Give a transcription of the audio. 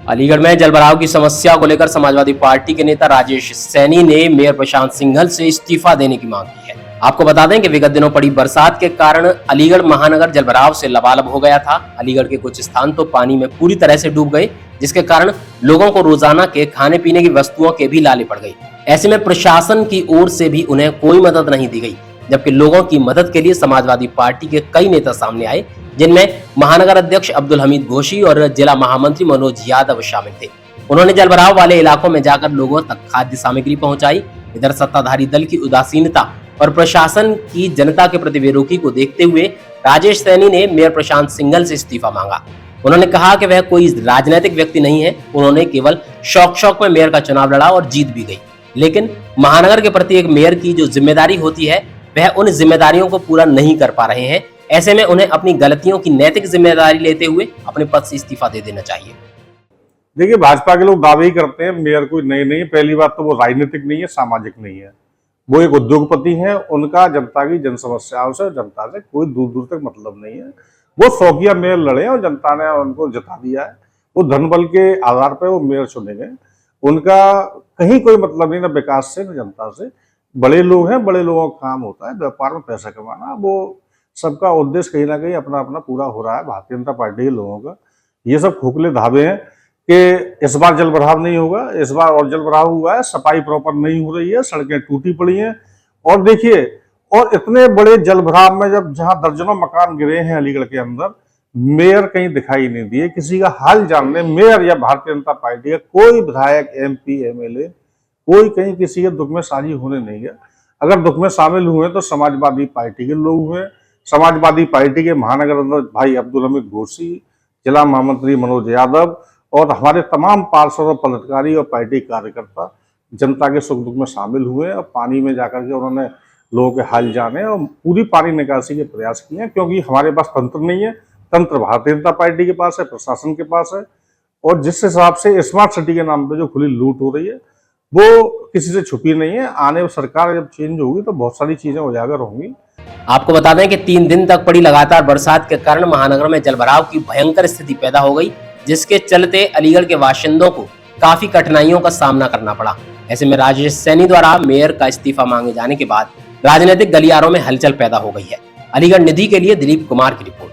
अलीगढ़ में जलभराव की समस्या को लेकर समाजवादी पार्टी के नेता राजेश सैनी ने मेयर प्रशांत सिंघल से इस्तीफा देने की मांग की है। आपको बता दें कि विगत दिनों पड़ी बरसात के कारण अलीगढ़ महानगर जलभराव से लबालब हो गया था। अलीगढ़ के कुछ स्थान तो पानी में पूरी तरह से डूब गए, जिसके कारण लोगों को रोजाना के खाने पीने की वस्तुओं के भी लाले पड़ गई। ऐसे में प्रशासन की ओर से भी उन्हें कोई मदद नहीं दी गई, जबकि लोगों की मदद के लिए समाजवादी पार्टी के कई नेता सामने आए, जिनमें महानगर अध्यक्ष अब्दुल हमीद घोषी और जिला महामंत्री मनोज यादव शामिल थे। उन्होंने जलभराव वाले इलाकों में जाकर लोगों तक खाद्य सामग्री पहुंचाई। इधर सत्ताधारी दल की उदासीनता और प्रशासन की जनता के प्रति बेरुखी को देखते हुए राजेश सैनी ने मेयर प्रशांत सिंघल से इस्तीफा मांगा। उन्होंने कहा कि वह कोई राजनीतिक व्यक्ति नहीं है, उन्होंने केवल शौक में मेयर का चुनाव लड़ा और जीत भी गई, लेकिन महानगर के प्रति एक मेयर की जो जिम्मेदारी होती है वह उन जिम्मेदारियों को पूरा नहीं कर पा रहे हैं। ऐसे में उन्हें अपनी गलतियों की नैतिक जिम्मेदारी लेते हुए अपने पद से इस्तीफा दे देना चाहिए। देखिए, भाजपा के लोग दावे ही करते हैं मेयर कोई नई नहीं है। पहली बात तो वो राजनीतिक नहीं है, सामाजिक नहीं है, वो एक उद्योगपति है। उनका जनता की जन समस्याओं से, जनता से कोई दूर दूर तक मतलब नहीं है। वो शौकिया मेयर लड़े और जनता ने उनको जिता दिया है। वो धन बल के आधार पर वो मेयर चुने गए। उनका कहीं कोई मतलब नहीं, ना विकास से, ना जनता से। बड़े लोग हैं, बड़े लोगों का काम होता है व्यापार में पैसा कमाना। वो सबका उद्देश्य कहीं ना कहीं अपना अपना पूरा हो रहा है भारतीय जनता पार्टी के लोगों का। ये सब खोखले धावे हैं कि इस बार जलभराव नहीं होगा, इस बार और जलभराव हुआ है, सफाई प्रॉपर नहीं हो रही है, सड़कें टूटी पड़ी हैं। और देखिए, और इतने बड़े जलभराव में जब जहां दर्जनों मकान गिरे हैं अलीगढ़ के अंदर, मेयर कहीं दिखाई नहीं दिए। किसी का हाल जानने मेयर या भारतीय जनता पार्टी का कोई विधायक, MP, MLA कोई कहीं किसी के दुख में शामिल होने नहीं गया। अगर दुख में शामिल हुए तो समाजवादी पार्टी के लोग हुए। समाजवादी पार्टी के महानगर अध्यक्ष भाई अब्दुल हमीद घोषी, जिला महामंत्री मनोज यादव और हमारे तमाम पार्षद और पदाधिकारी और पार्टी कार्यकर्ता जनता के सुख दुख में शामिल हुए और पानी में जाकर के उन्होंने लोगों के हाल जाने और पूरी पानी निकासी के प्रयास किए हैं। क्योंकि हमारे पास तंत्र नहीं है, तंत्र भारतीय जनता पार्टी के पास है, प्रशासन के पास है। और जिस हिसाब से स्मार्ट सिटी के नाम पर जो खुली लूट हो रही है वो किसी से छुपी नहीं है। आने वाली सरकार जब चेंज होगी तो बहुत सारी चीजें उजागर होंगी। आपको बता दें कि 3 दिन तक पड़ी लगातार बरसात के कारण महानगर में जलभराव की भयंकर स्थिति पैदा हो गई, जिसके चलते अलीगढ़ के बाशिंदों को काफी कठिनाइयों का सामना करना पड़ा। ऐसे में राजेश सैनी द्वारा मेयर का इस्तीफा मांगे जाने के बाद राजनीतिक गलियारों में हलचल पैदा हो गई है। अलीगढ़ निधि के लिए दिलीप कुमार की रिपोर्ट।